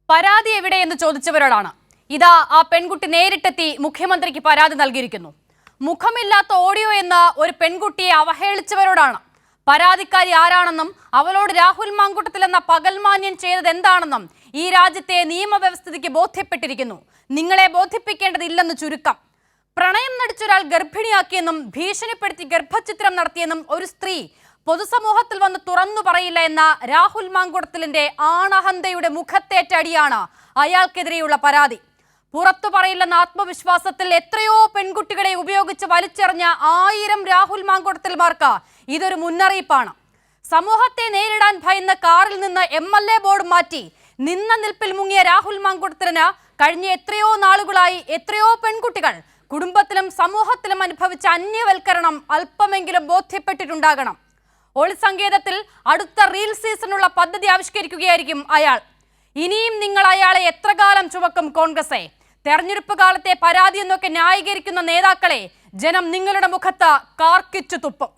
പരാതി എവിടെയെന്ന് ചോദിച്ചവരോടാണ്. ഇതാ ആ പെൺകുട്ടി നേരിട്ടെത്തി മുഖ്യമന്ത്രിക്ക് പരാതി നൽകിയിരിക്കുന്നു. മുഖമില്ലാത്ത ഓഡിയോ എന്ന ഒരു പെൺകുട്ടിയെ അവഹേളിച്ചവരോടാണ്. പരാതിക്കാരി ആരാണെന്നും അവളോട് രാഹുൽ മാങ്കൂട്ടത്തിൽ എന്ന പകൽമാന്യൻ ചെയ്തത് എന്താണെന്നും ഈ രാജ്യത്തെ നിയമവ്യവസ്ഥയ്ക്ക് ബോധ്യപ്പെട്ടിരിക്കുന്നു. നിങ്ങളെ ബോധിപ്പിക്കേണ്ടതില്ലെന്ന് ചുരുക്കം. പ്രണയം നടിച്ചൊരാൾ ഗർഭിണിയാക്കിയെന്നും ഭീഷണിപ്പെടുത്തി ഗർഭചിത്രം നടത്തിയെന്നും ഒരു സ്ത്രീ പൊതുസമൂഹത്തിൽ വന്ന് തുറന്നു പറയില്ല എന്ന രാഹുൽ മാങ്കൂട്ടത്തിലിന്റെ ആണഹന്തയുടെ മുഖത്തേറ്റ അടിയാണ് അയാൾക്കെതിരെയുള്ള പരാതി. പുറത്തു പറയില്ലെന്ന ആത്മവിശ്വാസത്തിൽ എത്രയോ പെൺകുട്ടികളെ ഉപയോഗിച്ച് വലിച്ചെറിഞ്ഞ 1000 രാഹുൽ മാങ്കൂട്ടത്തിൽമാർക്ക് ഇതൊരു മുന്നറിയിപ്പാണ്. സമൂഹത്തെ നേരിടാൻ ഭയന്ന് കാറിൽ നിന്ന് MLA ബോർഡ് മാറ്റി നിന്ന നിൽപ്പിൽ മുങ്ങിയ രാഹുൽ മാങ്കൂട്ടത്തിലിന് കഴിഞ്ഞ എത്രയോ നാളുകളായി എത്രയോ പെൺകുട്ടികൾ കുടുംബത്തിലും സമൂഹത്തിലും അനുഭവിച്ച അന്യവൽക്കരണം അല്പമെങ്കിലും ബോധ്യപ്പെട്ടിട്ടുണ്ടാകണം. ഒളിസങ്കേതത്തിൽ അടുത്ത റീൽ സീസണുള്ള പദ്ധതി ആവിഷ്കരിക്കുകയായിരിക്കും അയാൾ. ഇനിയും നിങ്ങൾ അയാളെ എത്ര കാലം ചുമക്കും കോൺഗ്രസെ? തെരഞ്ഞെടുപ്പ് കാലത്തെ പരാതി എന്നൊക്കെ ന്യായീകരിക്കുന്ന നേതാക്കളെ ജനം നിങ്ങളുടെ മുഖത്ത് കാർക്കിച്ചു തുപ്പും.